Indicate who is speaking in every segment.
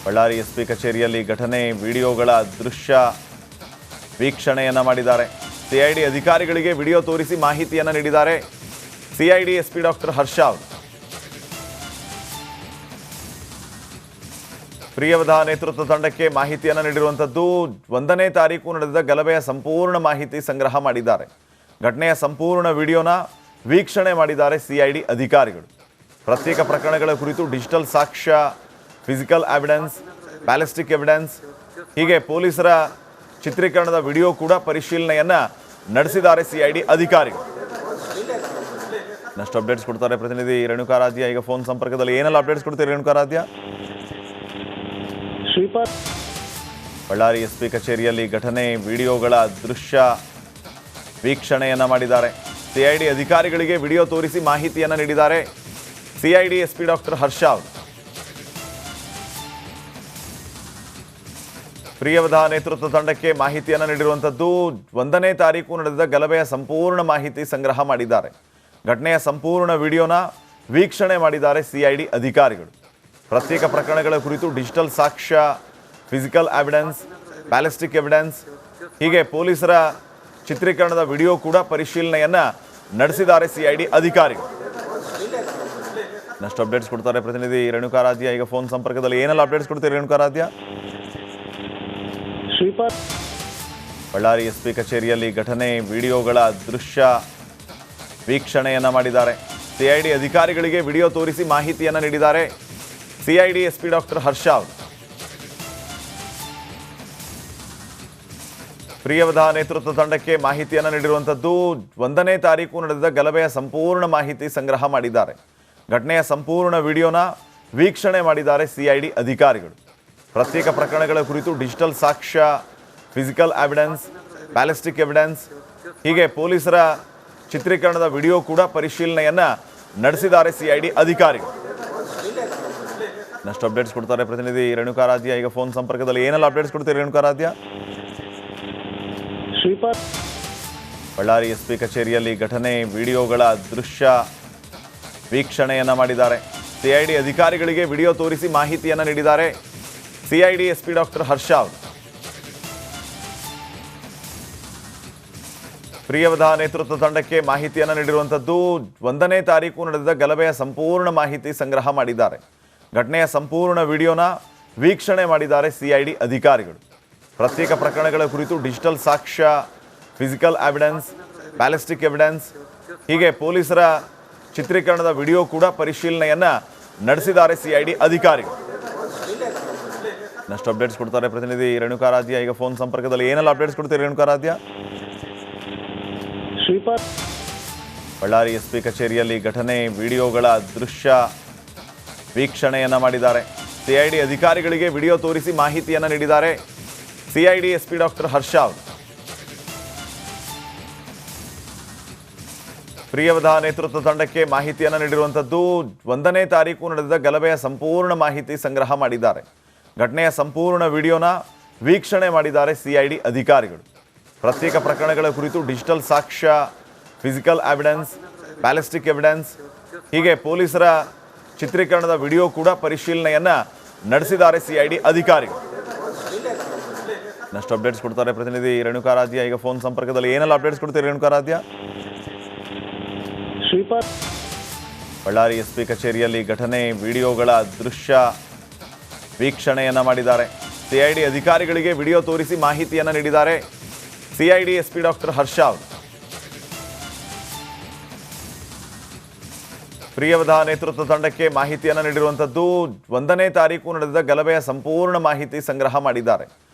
Speaker 1: Ballari SP ಕಚೇರಿಯಲ್ಲಿ ಘಟನೆ ವಿಡಿಯೋಗಳ ದೃಶ್ಯ ವೀಕ್ಷಣೆಯನ್ನ ಮಾಡಿದ್ದಾರೆ. ಸಿಐಡಿ ಅಧಿಕಾರಿಗಳಿಗೆ ವಿಡಿಯೋ ತೋರಿಸಿ ಮಾಹಿತಿಯನ್ನ ನೀಡಿದ್ದಾರೆ ಸಿಐಡಿ ಎಸ್ಪಿ ಡಾಕ್ಟರ್ ಹರ್ಷ ಅವರು. ಪ್ರಿಯವಧ ನೇತೃತ್ವ ತಂಡಕ್ಕೆ ಮಾಹಿತಿಯನ್ನು ನೀಡಿರುವಂಥದ್ದು. 1ನೇ ತಾರೀಕು ನಡೆದ ಗಲಭೆಯ ಸಂಪೂರ್ಣ ಮಾಹಿತಿ ಸಂಗ್ರಹ ಮಾಡಿದ್ದಾರೆ. ಘಟನೆಯ ಸಂಪೂರ್ಣ ವಿಡಿಯೋನ ವೀಕ್ಷಣೆ ಮಾಡಿದ್ದಾರೆ ಸಿಐಡಿ ಅಧಿಕಾರಿಗಳು. ಪ್ರತ್ಯೇಕ ಪ್ರಕರಣಗಳ ಕುರಿತು ಡಿಜಿಟಲ್ ಸಾಕ್ಷ್ಯ, ಫಿಸಿಕಲ್ ಎವಿಡೆನ್ಸ್, ಬ್ಯಾಲಿಸ್ಟಿಕ್ ಎವಿಡೆನ್ಸ್ ಹೀಗೆ ಪೊಲೀಸರ ಚಿತ್ರೀಕರಣದ ವಿಡಿಯೋ ಕೂಡ ಪರಿಶೀಲನೆಯನ್ನ ನಡೆಸಿದ್ದಾರೆ ಸಿಐಡಿ ಅಧಿಕಾರಿಗಳು. ನೆಕ್ಸ್ಟ್ ಅಪ್ಡೇಟ್ಸ್ ಕೊಡ್ತಾರೆ ಪ್ರತಿನಿಧಿ ರೇಣುಕಾರಾಧ್ಯ. ಈಗ ಫೋನ್ ಸಂಪರ್ಕದಲ್ಲಿ ಏನೆಲ್ಲ ಅಪ್ಡೇಟ್ಸ್ ಕೊಡ್ತೀರಿ ರೇಣುಕಾರಾಧ್ಯ? ಬಳ್ಳಾರಿ ಎಸ್ಪಿ ಕಚೇರಿಯಲ್ಲಿ ಘಟನೆ ವಿಡಿಯೋಗಳ ದೃಶ್ಯ ವೀಕ್ಷಣೆಯನ್ನ ಮಾಡಿದ್ದಾರೆ. ಸಿಐಡಿ ಅಧಿಕಾರಿಗಳಿಗೆ ವಿಡಿಯೋ ತೋರಿಸಿ ಮಾಹಿತಿಯನ್ನ ನೀಡಿದ್ದಾರೆ ಸಿಐಡಿ ಎಸ್ಪಿ ಡಾಕ್ಟರ್ ಹರ್ಷ ಅವರು. ಪ್ರಿಯವಧ ನೇತೃತ್ವ ತಂಡಕ್ಕೆ ಮಾಹಿತಿಯನ್ನು ನೀಡಿರುವಂಥದ್ದು. 1ನೇ ತಾರೀಕು ನಡೆದ ಗಲಭೆಯ ಸಂಪೂರ್ಣ ಮಾಹಿತಿ ಸಂಗ್ರಹ ಮಾಡಿದ್ದಾರೆ. ಘಟನೆಯ ಸಂಪೂರ್ಣ ವಿಡಿಯೋನ ವೀಕ್ಷಣೆ ಮಾಡಿದ್ದಾರೆ ಸಿಐಡಿ ಅಧಿಕಾರಿಗಳು. ಪ್ರತ್ಯೇಕ ಪ್ರಕರಣಗಳ ಕುರಿತು ಡಿಜಿಟಲ್ ಸಾಕ್ಷ್ಯ, ಫಿಸಿಕಲ್ ಎವಿಡೆನ್ಸ್, ಬ್ಯಾಲಿಸ್ಟಿಕ್ ಎವಿಡೆನ್ಸ್ ಹೀಗೆ ಪೊಲೀಸರ ಚಿತ್ರೀಕರಣದ ವಿಡಿಯೋ ಕೂಡ ಪರಿಶೀಲನೆಯನ್ನ ನಡೆಸಿದ್ದಾರೆ ಸಿಐಡಿ ಅಧಿಕಾರಿಗಳು. ನೆಕ್ಸ್ಟ್ ಅಪ್ಡೇಟ್ಸ್ ಕೊಡ್ತಾರೆ ಪ್ರತಿನಿಧಿ ರೇಣುಕಾರಾಧ್ಯ. ಈಗ ಫೋನ್ ಸಂಪರ್ಕದಲ್ಲಿ ಏನೆಲ್ಲ ಅಪ್ಡೇಟ್ಸ್ ಕೊಡ್ತೀರಿ ರೇಣುಕಾರಾಧ್ಯ? ಬಳ್ಳಾರಿ ಎಸ್ಪಿ ಕಚೇರಿಯಲ್ಲಿ ಘಟನೆ ವಿಡಿಯೋಗಳ ದೃಶ್ಯ ವೀಕ್ಷಣೆಯನ್ನ ಮಾಡಿದ್ದಾರೆ. ಸಿಐಡಿ ಅಧಿಕಾರಿಗಳಿಗೆ ವಿಡಿಯೋ ತೋರಿಸಿ ಮಾಹಿತಿಯನ್ನ ನೀಡಿದ್ದಾರೆ ಸಿಐಡಿ ಎಸ್ಪಿ ಡಾಕ್ಟರ್ ಹರ್ಷ ಅವರು. ಪ್ರಿಯವಧ ನೇತೃತ್ವ ತಂಡಕ್ಕೆ ಮಾಹಿತಿಯನ್ನು ನೀಡಿರುವಂಥದ್ದು. 1ನೇ ತಾರೀಕು ನಡೆದ ಗಲಭೆಯ ಸಂಪೂರ್ಣ ಮಾಹಿತಿ ಸಂಗ್ರಹ ಮಾಡಿದ್ದಾರೆ. ಘಟನೆಯ ಸಂಪೂರ್ಣ ವಿಡಿಯೋನ ವೀಕ್ಷಣೆ ಮಾಡಿದ್ದಾರೆ ಸಿಐಡಿ ಅಧಿಕಾರಿಗಳು. ಪ್ರತ್ಯೇಕ ಪ್ರಕರಣಗಳ ಕುರಿತು ಡಿಜಿಟಲ್ ಸಾಕ್ಷ್ಯ, ಫಿಸಿಕಲ್ ಎವಿಡೆನ್ಸ್, ಬ್ಯಾಲಿಸ್ಟಿಕ್ ಎವಿಡೆನ್ಸ್ ಹೀಗೆ ಪೊಲೀಸರ ಚಿತ್ರೀಕರಣದ ವಿಡಿಯೋ ಕೂಡ ಪರಿಶೀಲನೆಯನ್ನ ನಡೆಸಿದ್ದಾರೆ ಸಿಐಡಿ ಅಧಿಕಾರಿಗಳು. ನೆಕ್ಸ್ಟ್ ಅಪ್ಡೇಟ್ಸ್ ಕೊಡ್ತಾರೆ ಪ್ರತಿನಿಧಿ ರೇಣುಕಾರಾಧ್ಯ. ಈಗ ಫೋನ್ ಸಂಪರ್ಕದಲ್ಲಿ ಏನೆಲ್ಲ ಅಪ್ಡೇಟ್ಸ್ ಕೊಡ್ತೀರಿ ರೇಣುಕಾರಾಧ್ಯ? ಬಳ್ಳಾರಿ ಎಸ್ಪಿ ಕಚೇರಿಯಲ್ಲಿ ಘಟನೆ ವಿಡಿಯೋಗಳ ದೃಶ್ಯ ವೀಕ್ಷಣೆಯನ್ನ ಮಾಡಿದ್ದಾರೆ. ಸಿಐಡಿ ಅಧಿಕಾರಿಗಳಿಗೆ ವಿಡಿಯೋ ತೋರಿಸಿ ಮಾಹಿತಿಯನ್ನ ನೀಡಿದ್ದಾರೆ ಸಿಐಡಿ ಎಸ್ಪಿ ಡಾಕ್ಟರ್ ಹರ್ಷ ಅವರು. ಪ್ರಿಯವಧ ನೇತೃತ್ವ ತಂಡಕ್ಕೆ ಮಾಹಿತಿಯನ್ನು ನೀಡಿರುವಂಥದ್ದು. 1ನೇ ತಾರೀಕು ನಡೆದ ಗಲಭೆಯ ಸಂಪೂರ್ಣ ಮಾಹಿತಿ ಸಂಗ್ರಹ ಮಾಡಿದ್ದಾರೆ. ಘಟನೆಯ ಸಂಪೂರ್ಣ ವಿಡಿಯೋನ ವೀಕ್ಷಣೆ ಮಾಡಿದ್ದಾರೆ ಸಿಐಡಿ ಅಧಿಕಾರಿಗಳು. ಪ್ರತ್ಯೇಕ ಪ್ರಕರಣಗಳ ಕುರಿತು ಡಿಜಿಟಲ್ ಸಾಕ್ಷ್ಯ, ಫಿಸಿಕಲ್ ಎವಿಡೆನ್ಸ್, ಬ್ಯಾಲಿಸ್ಟಿಕ್ ಎವಿಡೆನ್ಸ್ ಹೀಗೆ ಪೊಲೀಸರ ಚಿತ್ರೀಕರಣದ ವಿಡಿಯೋ ಕೂಡ ಪರಿಶೀಲನೆಯನ್ನ ನಡೆಸಿದ್ದಾರೆ ಸಿಐಡಿ ಅಧಿಕಾರಿಗಳು. ನೆಕ್ಸ್ಟ್ ಅಪ್ಡೇಟ್ಸ್ ಕೊಡ್ತಾರೆ ಪ್ರತಿನಿಧಿ ರೇಣುಕಾರಾಧ್ಯ. ಈಗ ಫೋನ್ ಸಂಪರ್ಕದಲ್ಲಿ ಏನೆಲ್ಲ ಅಪ್ಡೇಟ್ಸ್ ಕೊಡ್ತೀರಿ ರೇಣುಕಾರಾಧ್ಯ? ಬಳ್ಳಾರಿ ಎಸ್ಪಿ ಕಚೇರಿಯಲ್ಲಿ ಘಟನೆ ವಿಡಿಯೋಗಳ ದೃಶ್ಯ ವೀಕ್ಷಣೆಯನ್ನ ಮಾಡಿದ್ದಾರೆ. ಸಿಐಡಿ ಅಧಿಕಾರಿಗಳಿಗೆ ವಿಡಿಯೋ ತೋರಿಸಿ ಮಾಹಿತಿಯನ್ನ ನೀಡಿದ್ದಾರೆ ಸಿಐಡಿ ಎಸ್ಪಿ ಡಾಕ್ಟರ್ ಹರ್ಷ ಅವರು. ಪ್ರಿಯವಧ ನೇತೃತ್ವ ತಂಡಕ್ಕೆ ಮಾಹಿತಿಯನ್ನು ನೀಡಿರುವಂಥದ್ದು. 1ನೇ ತಾರೀಕು ನಡೆದ ಗಲಭೆಯ ಸಂಪೂರ್ಣ ಮಾಹಿತಿ ಸಂಗ್ರಹ ಮಾಡಿದ್ದಾರೆ. ಘಟನೆಯ ಸಂಪೂರ್ಣ ವಿಡಿಯೋನ ವೀಕ್ಷಣೆ ಮಾಡಿದ್ದಾರೆ ಸಿಐಡಿ ಅಧಿಕಾರಿಗಳು. ಪ್ರತ್ಯೇಕ ಪ್ರಕರಣಗಳ ಕುರಿತು ಡಿಜಿಟಲ್ ಸಾಕ್ಷ್ಯ, ಫಿಸಿಕಲ್ ಎವಿಡೆನ್ಸ್, ಬ್ಯಾಲಿಸ್ಟಿಕ್ ಎವಿಡೆನ್ಸ್ ಹೀಗೆ ಪೊಲೀಸರ ಚಿತ್ರೀಕರಣದ ವಿಡಿಯೋ ಕೂಡ ಪರಿಶೀಲನೆಯನ್ನ ನಡೆಸಿದ್ದಾರೆ ಸಿಐಡಿ ಅಧಿಕಾರಿಗಳು. ನೆಕ್ಸ್ಟ್ ಅಪ್ಡೇಟ್ಸ್ ಕೊಡ್ತಾರೆ ಪ್ರತಿನಿಧಿ ರೇಣುಕಾರಾಧ್ಯ. ಈಗ ಫೋನ್ ಸಂಪರ್ಕದಲ್ಲಿ ಏನೆಲ್ಲ ಅಪ್ಡೇಟ್ಸ್ ಕೊಡ್ತೀರಿ ರೇಣುಕಾರಾಧ್ಯ? ಬಳ್ಳಾರಿ ಎಸ್ಪಿ ಕಚೇರಿಯಲ್ಲಿ ಘಟನೆ ವಿಡಿಯೋಗಳ ದೃಶ್ಯ ವೀಕ್ಷಣೆಯನ್ನ ಮಾಡಿದ್ದಾರೆ. ಸಿಐಡಿ ಅಧಿಕಾರಿಗಳಿಗೆ ವಿಡಿಯೋ ತೋರಿಸಿ ಮಾಹಿತಿಯನ್ನ ನೀಡಿದ್ದಾರೆ ಸಿಐಡಿ ಎಸ್ಪಿ ಡಾಕ್ಟರ್ ಹರ್ಷ ಅವರು. ಪ್ರಿಯವಧ ನೇತೃತ್ವ ತಂಡಕ್ಕೆ ಮಾಹಿತಿಯನ್ನು ನೀಡಿರುವಂಥದ್ದು. 1ನೇ ತಾರೀಕು ನಡೆದ ಗಲಭೆಯ ಸಂಪೂರ್ಣ ಮಾಹಿತಿ ಸಂಗ್ರಹ ಮಾಡಿದ್ದಾರೆ.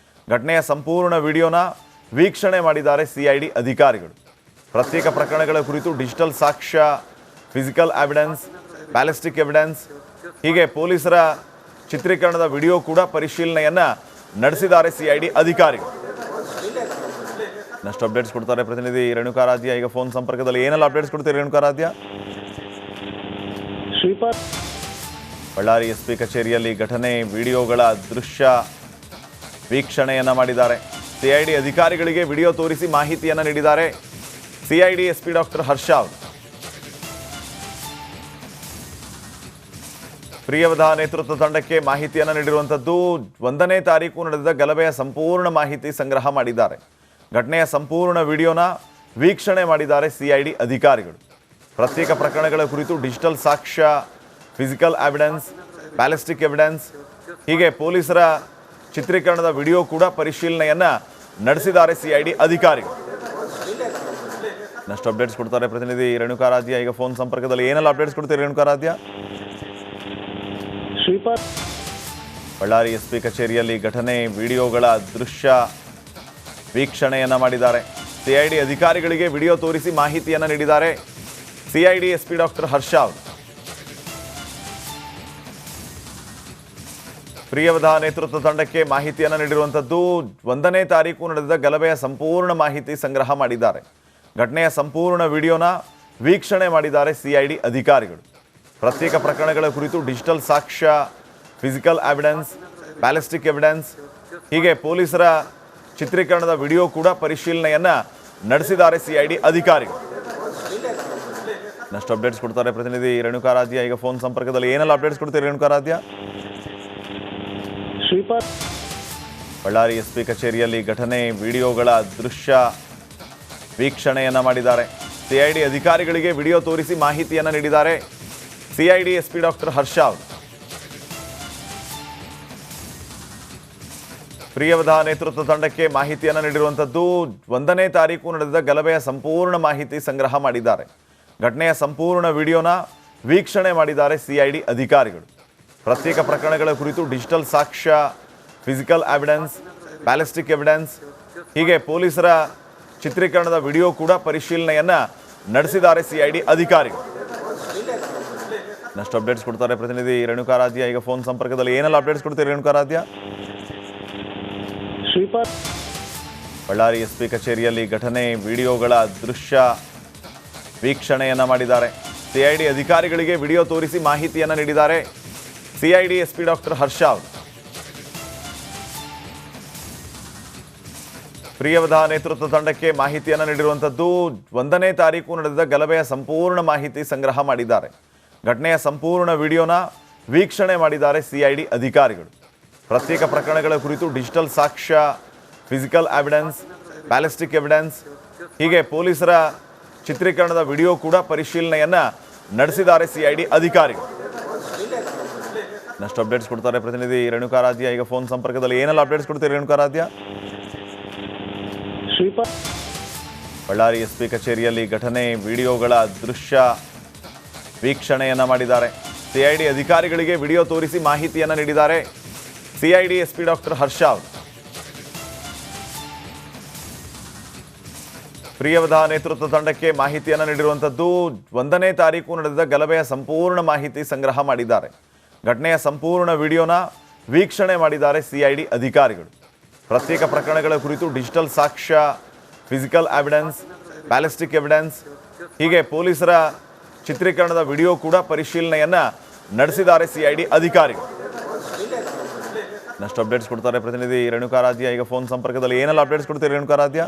Speaker 1: ಘಟನೆಯ ಸಂಪೂರ್ಣ ವಿಡಿಯೋನ ವೀಕ್ಷಣೆ ಮಾಡಿದ್ದಾರೆ ಸಿಐಡಿ ಅಧಿಕಾರಿಗಳು. ಪ್ರತ್ಯೇಕ ಪ್ರಕರಣಗಳ ಕುರಿತು ಡಿಜಿಟಲ್ ಸಾಕ್ಷ್ಯ, ಫಿಸಿಕಲ್ ಎವಿಡೆನ್ಸ್, ಬ್ಯಾಲಿಸ್ಟಿಕ್ ಎವಿಡೆನ್ಸ್ ಹೀಗೆ ಪೊಲೀಸರ ಚಿತ್ರೀಕರಣದ ವಿಡಿಯೋ ಕೂಡ ಪರಿಶೀಲನೆಯನ್ನ ನಡೆಸಿದ್ದಾರೆ ಸಿಐಡಿ ಅಧಿಕಾರಿಗಳು. ನೆಕ್ಸ್ಟ್ ಅಪ್ಡೇಟ್ಸ್ ಕೊಡ್ತಾರೆ ಪ್ರತಿನಿಧಿ ರೇಣುಕಾರಾಧ್ಯ. ಈಗ ಫೋನ್ ಸಂಪರ್ಕದಲ್ಲಿ ಏನೆಲ್ಲ ಅಪ್ಡೇಟ್ಸ್ ಕೊಡ್ತೀರಿ ರೇಣುಕಾರಾಧ್ಯ? ಬಳ್ಳಾರಿ ಎಸ್ಪಿ ಕಚೇರಿಯಲ್ಲಿ ಘಟನೆ ವಿಡಿಯೋಗಳ ದೃಶ್ಯ ವೀಕ್ಷಣೆಯನ್ನ ಮಾಡಿದ್ದಾರೆ. ಸಿಐಡಿ ಅಧಿಕಾರಿಗಳಿಗೆ ವಿಡಿಯೋ ತೋರಿಸಿ ಮಾಹಿತಿಯನ್ನ ನೀಡಿದ್ದಾರೆ ಸಿಐಡಿ ಎಸ್ಪಿ ಡಾಕ್ಟರ್ ಹರ್ಷ ಅವರು. ಪ್ರಿಯವಧ ನೇತೃತ್ವ ತಂಡಕ್ಕೆ ಮಾಹಿತಿಯನ್ನು ನೀಡಿರುವಂಥದ್ದು 1ನೇ ತಾರೀಕು ನಡೆದ ಗಲಭೆಯ ಸಂಪೂರ್ಣ ಮಾಹಿತಿ ಸಂಗ್ರಹ ಮಾಡಿದ್ದಾರೆ. ಘಟನೆಯ ಸಂಪೂರ್ಣ ವಿಡಿಯೋನ ವೀಕ್ಷಣೆ ಮಾಡಿದ್ದಾರೆ ಸಿಐಡಿ ಅಧಿಕಾರಿಗಳು. ಪ್ರತ್ಯೇಕ ಪ್ರಕರಣಗಳ ಕುರಿತು ಡಿಜಿಟಲ್ ಸಾಕ್ಷ್ಯ, ಫಿಸಿಕಲ್ ಎವಿಡೆನ್ಸ್, ಬ್ಯಾಲಿಸ್ಟಿಕ್ ಎವಿಡೆನ್ಸ್ ಹೀಗೆ ಪೊಲೀಸರ ಚಿತ್ರೀಕರಣದ ವಿಡಿಯೋ ಕೂಡ ಪರಿಶೀಲನೆಯನ್ನ ನಡೆಸಿದ್ದಾರೆ ಸಿಐಡಿ ಅಧಿಕಾರಿಗಳು. ನೆಕ್ಸ್ಟ್ ಅಪ್ಡೇಟ್ಸ್ ಕೊಡ್ತಾರೆ ಪ್ರತಿನಿಧಿ ರೇಣುಕಾರಾಧ್ಯ. ಈಗ ಫೋನ್ ಸಂಪರ್ಕದಲ್ಲಿ ಏನೆಲ್ಲ ಅಪ್ಡೇಟ್ಸ್ ಕೊಡ್ತೀರಿ ರೇಣುಕಾರಾಧ್ಯ? ಬಳ್ಳಾರಿ ಎಸ್ಪಿ ಕಚೇರಿಯಲ್ಲಿ ಘಟನೆ ವಿಡಿಯೋಗಳ ದೃಶ್ಯ ವೀಕ್ಷಣೆಯನ್ನ ಮಾಡಿದ್ದಾರೆ. ಸಿಐಡಿ ಅಧಿಕಾರಿಗಳಿಗೆ ವಿಡಿಯೋ ತೋರಿಸಿ ಮಾಹಿತಿಯನ್ನ ನೀಡಿದ್ದಾರೆ ಸಿಐಡಿ ಎಸ್ಪಿ ಡಾಕ್ಟರ್ ಹರ್ಷ ಅವರು. ಪ್ರಿಯವಧ ನೇತೃತ್ವ ತಂಡಕ್ಕೆ ಮಾಹಿತಿಯನ್ನು ನೀಡಿರುವಂಥದ್ದು 1ನೇ ತಾರೀಕು ನಡೆದ ಗಲಭೆಯ ಸಂಪೂರ್ಣ ಮಾಹಿತಿ ಸಂಗ್ರಹ ಮಾಡಿದ್ದಾರೆ. ಘಟನೆಯ ಸಂಪೂರ್ಣ ವಿಡಿಯೋನ ವೀಕ್ಷಣೆ ಮಾಡಿದ್ದಾರೆ ಸಿಐಡಿ ಅಧಿಕಾರಿಗಳು. ಪ್ರತ್ಯೇಕ ಪ್ರಕರಣಗಳ ಕುರಿತು ಡಿಜಿಟಲ್ ಸಾಕ್ಷ್ಯ, ಫಿಸಿಕಲ್ ಎವಿಡೆನ್ಸ್, ಬ್ಯಾಲಿಸ್ಟಿಕ್ ಎವಿಡೆನ್ಸ್ ಹೀಗೆ ಪೊಲೀಸರ ಚಿತ್ರೀಕರಣದ ವಿಡಿಯೋ ಕೂಡ ಪರಿಶೀಲನೆಯನ್ನ ನಡೆಸಿದ್ದಾರೆ ಸಿಐಡಿ ಅಧಿಕಾರಿಗಳು. ನೆಕ್ಸ್ಟ್ ಅಪ್ಡೇಟ್ಸ್ ಕೊಡ್ತಾರೆ ಪ್ರತಿನಿಧಿ ರೇಣುಕಾರಾಧ್ಯ. ಈಗ ಫೋನ್ ಸಂಪರ್ಕದಲ್ಲಿ ಏನೆಲ್ಲ ಅಪ್ಡೇಟ್ಸ್ ಕೊಡ್ತೀರಿ ರೇಣುಕಾರಾಧ್ಯ? ಬಳ್ಳಾರಿ ಎಸ್ಪಿ ಕಚೇರಿಯಲ್ಲಿ ಘಟನೆ ವಿಡಿಯೋಗಳ ದೃಶ್ಯ ವೀಕ್ಷಣೆಯನ್ನ ಮಾಡಿದ್ದಾರೆ. ಸಿಐಡಿ ಅಧಿಕಾರಿಗಳಿಗೆ ವಿಡಿಯೋ ತೋರಿಸಿ ಮಾಹಿತಿಯನ್ನ ನೀಡಿದ್ದಾರೆ ಸಿಐಡಿ ಎಸ್ಪಿ ಡಾಕ್ಟರ್ ಹರ್ಷ ಅವರು. ಪ್ರಿಯವಧ ನೇತೃತ್ವ ತಂಡಕ್ಕೆ ಮಾಹಿತಿಯನ್ನು ನೀಡಿರುವಂಥದ್ದು 1ನೇ ತಾರೀಕು ನಡೆದ ಗಲಭೆಯ ಸಂಪೂರ್ಣ ಮಾಹಿತಿ ಸಂಗ್ರಹ ಮಾಡಿದ್ದಾರೆ. ಘಟನೆಯ ಸಂಪೂರ್ಣ ವಿಡಿಯೋನ ವೀಕ್ಷಣೆ ಮಾಡಿದ್ದಾರೆ ಸಿಐಡಿ ಅಧಿಕಾರಿಗಳು. ಪ್ರತ್ಯೇಕ ಪ್ರಕರಣಗಳ ಕುರಿತು ಡಿಜಿಟಲ್ ಸಾಕ್ಷ್ಯ, ಫಿಸಿಕಲ್ ಎವಿಡೆನ್ಸ್, ಬ್ಯಾಲಿಸ್ಟಿಕ್ ಎವಿಡೆನ್ಸ್ ಹೀಗೆ ಪೊಲೀಸರ ಚಿತ್ರೀಕರಣದ ವಿಡಿಯೋ ಕೂಡ ಪರಿಶೀಲನೆಯನ್ನ ನಡೆಸಿದ್ದಾರೆ ಸಿಐಡಿ ಅಧಿಕಾರಿಗಳು. ನೆಕ್ಸ್ಟ್ ಅಪ್ಡೇಟ್ಸ್ ಕೊಡ್ತಾರೆ ಪ್ರತಿನಿಧಿ ರೇಣುಕಾರಾಧ್ಯ. ಈಗ ಫೋನ್ ಸಂಪರ್ಕದಲ್ಲಿ ಏನೆಲ್ಲ ಅಪ್ಡೇಟ್ಸ್ ಕೊಡ್ತೀರಿ ರೇಣುಕಾರಾಧ್ಯ? ಬಳ್ಳಾರಿ ಎಸ್ಪಿ ಕಚೇರಿಯಲ್ಲಿ ಘಟನೆ ವಿಡಿಯೋಗಳ ದೃಶ್ಯ ವೀಕ್ಷಣೆಯನ್ನ ಮಾಡಿದ್ದಾರೆ. ಸಿಐಡಿ ಅಧಿಕಾರಿಗಳಿಗೆ ವಿಡಿಯೋ ತೋರಿಸಿ ಮಾಹಿತಿಯನ್ನ ನೀಡಿದ್ದಾರೆ ಸಿಐಡಿ ಎಸ್ಪಿ ಡಾಕ್ಟರ್ ಹರ್ಷ ಅವರು. ಪ್ರಿಯವಧ ನೇತೃತ್ವ ತಂಡಕ್ಕೆ ಮಾಹಿತಿಯನ್ನು ನೀಡಿರುವಂಥದ್ದು 1ನೇ ತಾರೀಕು ನಡೆದ ಗಲಭೆಯ ಸಂಪೂರ್ಣ ಮಾಹಿತಿ ಸಂಗ್ರಹ ಮಾಡಿದ್ದಾರೆ. ಘಟನೆಯ ಸಂಪೂರ್ಣ ವಿಡಿಯೋನ ವೀಕ್ಷಣೆ ಮಾಡಿದ್ದಾರೆ ಸಿಐಡಿ ಅಧಿಕಾರಿಗಳು. ಪ್ರತ್ಯೇಕ ಪ್ರಕರಣಗಳ ಕುರಿತು ಡಿಜಿಟಲ್ ಸಾಕ್ಷ್ಯ, ಫಿಸಿಕಲ್ ಎವಿಡೆನ್ಸ್, ಬ್ಯಾಲಿಸ್ಟಿಕ್ ಎವಿಡೆನ್ಸ್ ಹೀಗೆ ಪೊಲೀಸರ ಚಿತ್ರೀಕರಣದ ವಿಡಿಯೋ ಕೂಡ ಪರಿಶೀಲನೆಯನ್ನ ನಡೆಸಿದ್ದಾರೆ ಸಿಐಡಿ ಅಧಿಕಾರಿಗಳು. ನೆಕ್ಸ್ಟ್ ಅಪ್ಡೇಟ್ಸ್ ಕೊಡ್ತಾರೆ ಪ್ರತಿನಿಧಿ ರೇಣುಕಾರಾಧ್ಯ. ಈಗ ಫೋನ್ ಸಂಪರ್ಕದಲ್ಲಿ ಏನೆಲ್ಲ ಅಪ್ಡೇಟ್ಸ್ ಕೊಡ್ತೀರಿ ರೇಣುಕಾರಾಧ್ಯ? ಬಳ್ಳಾರಿ ಎಸ್ಪಿ ಕಚೇರಿಯಲ್ಲಿ ಘಟನೆ ವಿಡಿಯೋಗಳ ದೃಶ್ಯ ವೀಕ್ಷಣೆಯನ್ನ ಮಾಡಿದ್ದಾರೆ. ಸಿಐಡಿ ಅಧಿಕಾರಿಗಳಿಗೆ ವಿಡಿಯೋ ತೋರಿಸಿ ಮಾಹಿತಿಯನ್ನ ನೀಡಿದ್ದಾರೆ ಸಿಐಡಿ ಎಸ್ಪಿ ಡಾಕ್ಟರ್ ಹರ್ಷ ಅವರು. ಪ್ರಿಯವಧ ನೇತೃತ್ವ ತಂಡಕ್ಕೆ ಮಾಹಿತಿಯನ್ನು ನೀಡಿರುವಂಥದ್ದು 1ನೇ ತಾರೀಕು ನಡೆದ ಗಲಭೆಯ ಸಂಪೂರ್ಣ ಮಾಹಿತಿ ಸಂಗ್ರಹ ಮಾಡಿದ್ದಾರೆ. ಘಟನೆಯ ಸಂಪೂರ್ಣ ವಿಡಿಯೋನ ವೀಕ್ಷಣೆ ಮಾಡಿದ್ದಾರೆ ಸಿಐಡಿ ಅಧಿಕಾರಿಗಳು. ಪ್ರತ್ಯೇಕ ಪ್ರಕರಣಗಳ ಕುರಿತು ಡಿಜಿಟಲ್ ಸಾಕ್ಷ್ಯ, ಫಿಸಿಕಲ್ ಎವಿಡೆನ್ಸ್, ಬ್ಯಾಲಿಸ್ಟಿಕ್ ಎವಿಡೆನ್ಸ್ ಹೀಗೆ ಪೊಲೀಸರ ಚಿತ್ರೀಕರಣದ ವಿಡಿಯೋ ಕೂಡ ಪರಿಶೀಲನೆಯನ್ನ ನಡೆಸಿದ್ದಾರೆ ಸಿಐಡಿ ಅಧಿಕಾರಿಗಳು. ನೆಕ್ಸ್ಟ್ ಅಪ್ಡೇಟ್ಸ್ ಕೊಡ್ತಾರೆ ಪ್ರತಿನಿಧಿ ರೇಣುಕಾರಾಧ್ಯ. ಈಗ ಫೋನ್ ಸಂಪರ್ಕದಲ್ಲಿ ಏನೆಲ್ಲ ಅಪ್ಡೇಟ್ಸ್ ಕೊಡ್ತೀರಿ ರೇಣುಕಾರಾಧ್ಯ?